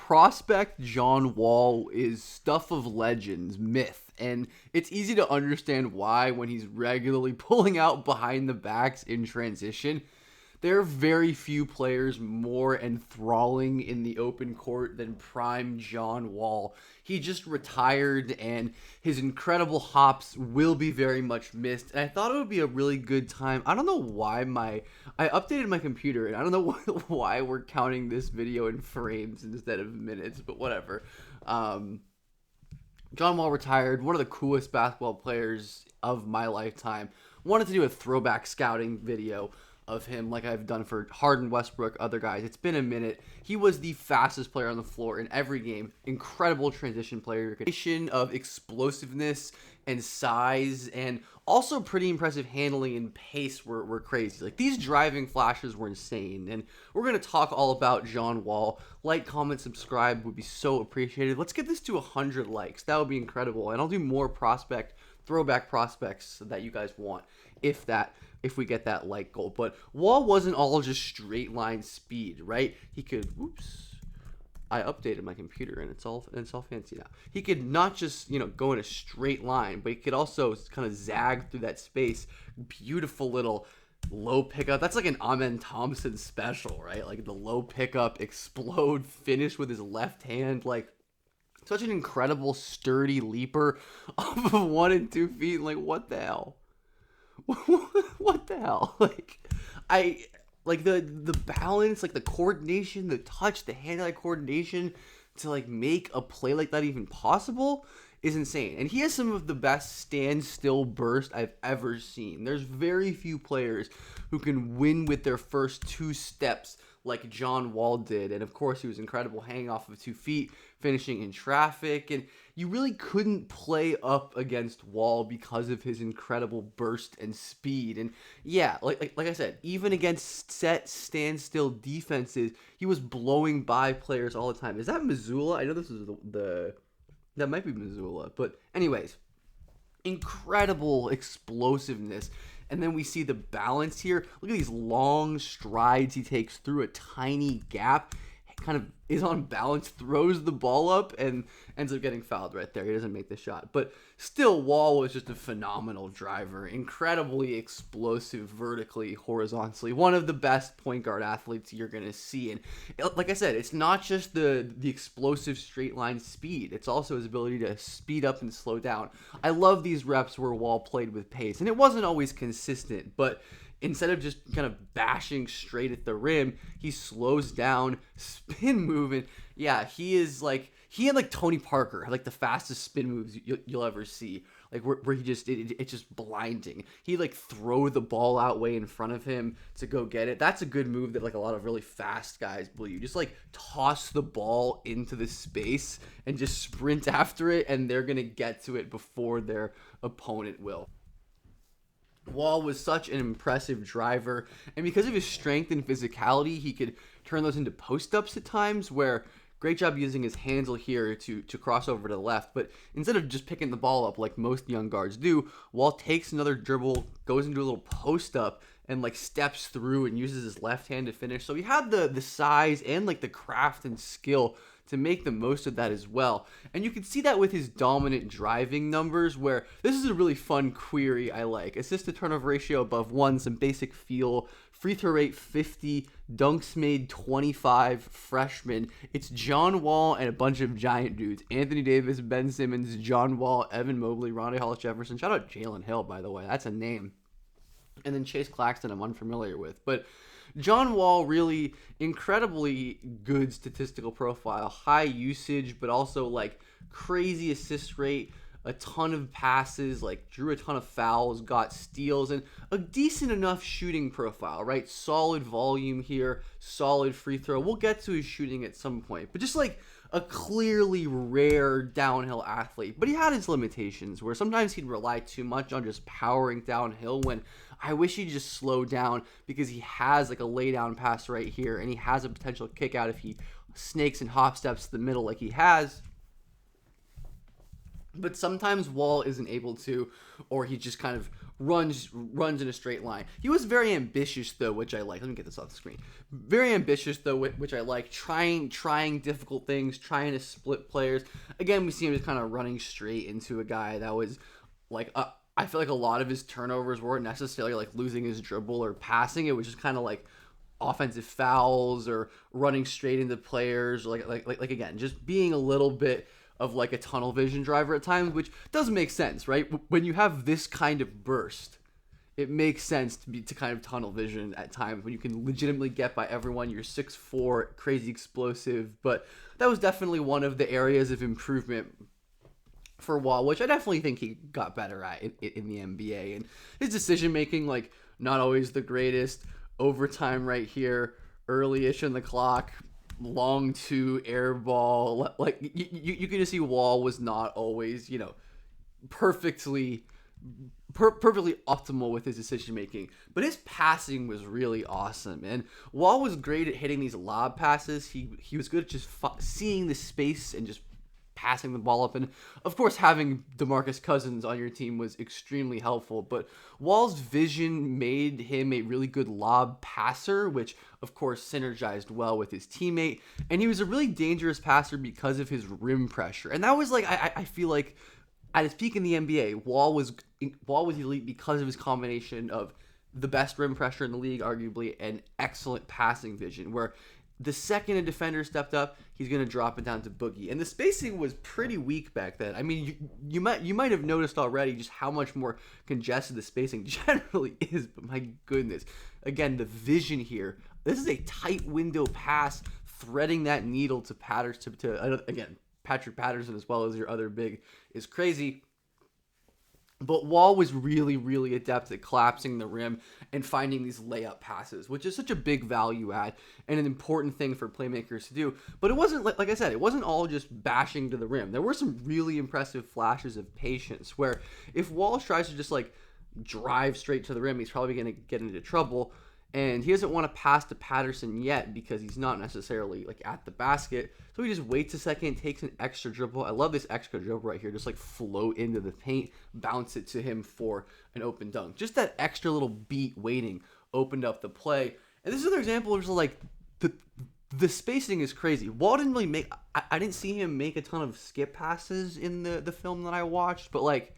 prospect John Wall is stuff of legends, myth, and it's easy to understand why when he's regularly pulling out behind the backs in transition. There are very few players more enthralling in the open court than prime John Wall. He just retired, and his incredible hops will be very much missed. And I thought it would be a really good time. I don't know why I updated my computer, and I don't know why we're counting this video in frames instead of minutes, but whatever. John Wall retired, one of the coolest basketball players of my lifetime. Wanted to do a throwback scouting video of him like I've done for Harden, Westbrook, other guys. It's been a minute. He was the fastest player on the floor in every game. Incredible transition player. Combination of explosiveness and size, and also pretty impressive handling and pace were crazy. Like, these driving flashes were insane. And we're going to talk all about John Wall. Like, comment, subscribe would be so appreciated. Let's get this to 100 likes. That would be incredible. And I'll do more throwback prospects that you guys want if we get that like goal. But Wall wasn't all just straight line speed, right? He could, I updated my computer and it's all fancy now. He could not just, go in a straight line, but he could also kind of zag through that space. Beautiful little low pickup. That's like an Amen Thompson special, right? Like the low pickup, explode, finish with his left hand. Like, such an incredible sturdy leaper off of 1 and 2 feet. Like, what the hell? What the hell? The balance, like the coordination, the touch, the hand-eye coordination to like make a play like that even possible is insane. And he has some of the best standstill burst I've ever seen. There's very few players who can win with their first 2 steps like John Wall did. And of course, he was incredible hanging off of 2 feet, finishing in traffic. And you really couldn't play up against Wall because of his incredible burst and speed. And yeah, like I said, even against set standstill defenses, he was blowing by players all the time. Is that Missoula? I know this is that might be Missoula. But anyways, incredible explosiveness. And then we see the balance here. Look at these long strides he takes through a tiny gap. Kind of is on balance, throws the ball up, and ends up getting fouled right there. He doesn't make the shot. But still, Wall was just a phenomenal driver. Incredibly explosive vertically, horizontally. One of the best point guard athletes you're going to see. And like I said, it's not just the explosive straight line speed. It's also his ability to speed up and slow down. I love these reps where Wall played with pace. And it wasn't always consistent, but instead of just kind of bashing straight at the rim, he slows down, spin moving. Yeah, he had like Tony Parker, like the fastest spin moves you'll ever see. Like where he just, it's just blinding. He like throw the ball out way in front of him to go get it. That's a good move that like a lot of really fast guys will. You just like toss the ball into the space and just sprint after it, and they're going to get to it before their opponent will. Wall was such an impressive driver, and because of his strength and physicality, he could turn those into post-ups at times, where great job using his handle here to cross over to the left. But instead of just picking the ball up like most young guards do, Wall takes another dribble, goes into a little post-up, and like steps through and uses his left hand to finish. So he had the size and like the craft and skill to make the most of that as well. And you can see that with his dominant driving numbers, where this is a really fun query I like. Assist to turnover ratio above 1, some basic feel, free throw rate 50, dunks made 25, freshman. It's John Wall and a bunch of giant dudes. Anthony Davis, Ben Simmons, John Wall, Evan Mobley, Rondae Hollis-Jefferson. Shout out Jalen Hill, by the way. That's a name. And then Chase Claxton I'm unfamiliar with. But John Wall, really incredibly good statistical profile, high usage, but also like crazy assist rate, a ton of passes, like drew a ton of fouls, got steals, and a decent enough shooting profile, right? Solid volume here, solid free throw. We'll get to his shooting at some point, but just like a clearly rare downhill athlete. But he had his limitations, where sometimes he'd rely too much on just powering downhill, when I wish he'd just slow down, because he has like a lay down pass right here, and he has a potential kick out if he snakes and hop steps to the middle like he has. But sometimes Wall isn't able to, or he's just kind of runs in a straight line. He was very ambitious though, which I like. Let me get this off the screen. Very ambitious though, which I like. Trying difficult things, trying to split players. Again, we see him just kind of running straight into a guy that was like I feel like a lot of his turnovers weren't necessarily like losing his dribble or passing. It was just kind of like offensive fouls or running straight into players. Like again, just being a little bit of like a tunnel vision driver at times, which does make sense, right? When you have this kind of burst, it makes sense to kind of tunnel vision at times when you can legitimately get by everyone. You're 6'4", crazy explosive, but that was definitely one of the areas of improvement for Wall, which I definitely think he got better at in the NBA. And his decision making, like, not always the greatest. Overtime right here, early-ish in the clock, long two air ball. Like you can just see Wall was not always, perfectly optimal with his decision making, but his passing was really awesome. And Wall was great at hitting these lob passes. He was good at just seeing the space and just passing the ball up. And of course, having DeMarcus Cousins on your team was extremely helpful, but Wall's vision made him a really good lob passer, which of course synergized well with his teammate. And he was a really dangerous passer because of his rim pressure. And that was like, I feel like at his peak in the NBA, Wall was elite because of his combination of the best rim pressure in the league, arguably, and excellent passing vision, where the second a defender stepped up, he's going to drop it down to Boogie. And the spacing was pretty weak back then. I mean, you might have noticed already just how much more congested the spacing generally is, but my goodness. Again, the vision here. This is a tight window pass, threading that needle to Patterson, again, Patrick Patterson as well as your other big is crazy. But Wall was really, really adept at collapsing the rim and finding these layup passes, which is such a big value add and an important thing for playmakers to do. But it wasn't, like I said, it wasn't all just bashing to the rim. There were some really impressive flashes of patience where if Wall tries to just like drive straight to the rim, he's probably going to get into trouble. And he doesn't want to pass to Patterson yet because he's not necessarily like at the basket. So he just waits a second, takes an extra dribble. I love this extra dribble right here. Just like float into the paint, bounce it to him for an open dunk. Just that extra little beat waiting opened up the play. And this is another example of just like the spacing is crazy. Wall didn't really make, I didn't see him make a ton of skip passes in the film that I watched, but like,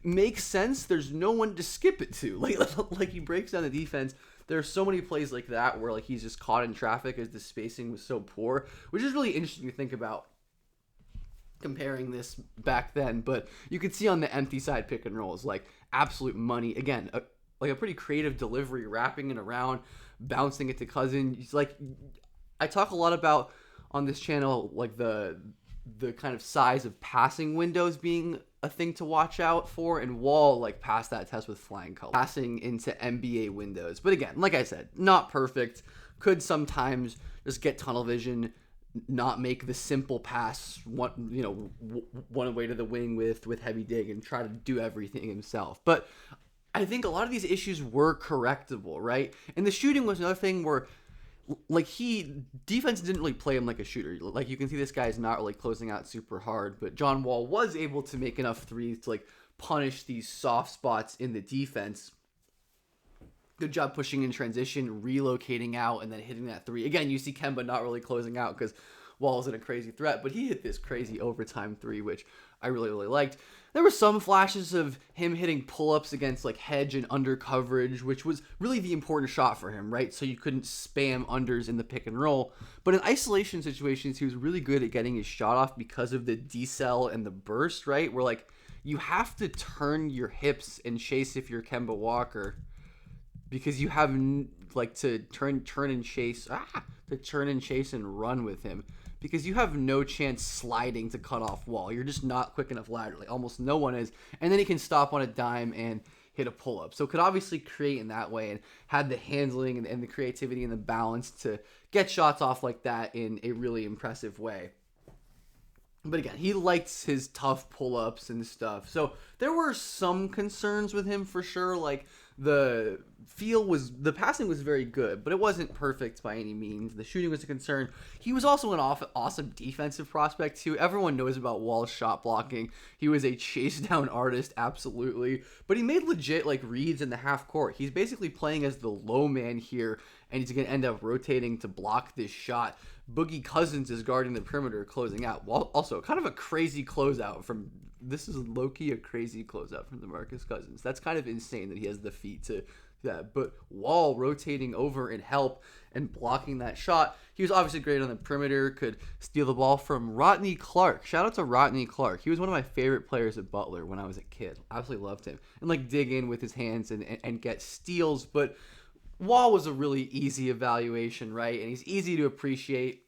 makes sense. There's no one to skip it to. Like he breaks down the defense. There are so many plays like that where like he's just caught in traffic as the spacing was so poor, which is really interesting to think about comparing this back then. But you could see on the empty side pick and rolls, like absolute money. Again, like a pretty creative delivery, wrapping it around, bouncing it to Cousins. Like I talk a lot about on this channel, like the kind of size of passing windows being a thing to watch out for, and Wall like passed that test with flying colors, passing into NBA windows. But again, like I said, not perfect. Could sometimes just get tunnel vision, not make the simple pass one way to the wing with heavy dig and try to do everything himself. But I think a lot of these issues were correctable, right? And the shooting was another thing where like defense didn't really play him like a shooter. Like you can see this guy's not really closing out super hard, but John Wall was able to make enough threes to like punish these soft spots in the defense. Good job pushing in transition, relocating out, and then hitting that three. Again, you see Kemba not really closing out because Wall isn't a crazy threat, but he hit this crazy overtime three, which I really, really liked. There were some flashes of him hitting pull-ups against like hedge and under coverage, which was really the important shot for him, right? So you couldn't spam unders in the pick and roll. But in isolation situations, he was really good at getting his shot off because of the decel and the burst, right? Where like you have to turn your hips and chase if you're Kemba Walker because you have like to turn and chase and run with him. Because you have no chance sliding to cut off Wall. You're just not quick enough laterally. Almost no one is. And then he can stop on a dime and hit a pull-up. So could obviously create in that way and had the handling and the creativity and the balance to get shots off like that in a really impressive way. But again, he likes his tough pull-ups and stuff. So there were some concerns with him for sure. Like the the passing was very good, but it wasn't perfect by any means. The shooting was a concern. He was also an awesome defensive prospect too. Everyone knows about Wall's shot blocking. He was a chase down artist, absolutely. But he made legit like reads in the half court. He's basically playing as the low man here, and he's gonna end up rotating to block this shot. Boogie Cousins is guarding the perimeter, closing out. Also, kind of a crazy closeout from. This is low-key a crazy closeout from DeMarcus Cousins. That's kind of insane that he has the feet to that. But Wall rotating over and help and blocking that shot. He was obviously great on the perimeter, could steal the ball from Rodney Clark. Shout out to Rodney Clark. He was one of my favorite players at Butler when I was a kid. Absolutely loved him. And like dig in with his hands and get steals. But Wall was a really easy evaluation, right? And he's easy to appreciate.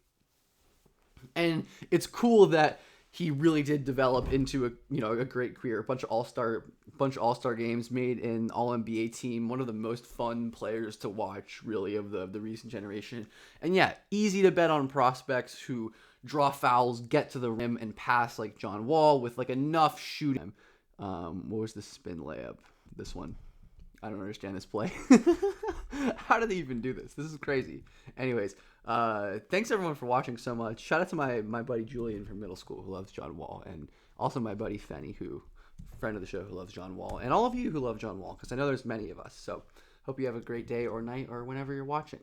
And it's cool that he really did develop into a great career. A bunch of all-star games, made an All-NBA team. One of the most fun players to watch, really, of the recent generation. And yeah, easy to bet on prospects who draw fouls, get to the rim, and pass like John Wall with like enough shooting. What was the spin layup? This one. I don't understand this play. How do they even do this? This is crazy. Anyways, thanks everyone for watching so much. Shout out to my buddy Julian from middle school who loves John Wall, and also my buddy Fenny, friend of the show, who loves John Wall, and all of you who love John Wall, because I know there's many of us. So hope you have a great day or night or whenever you're watching.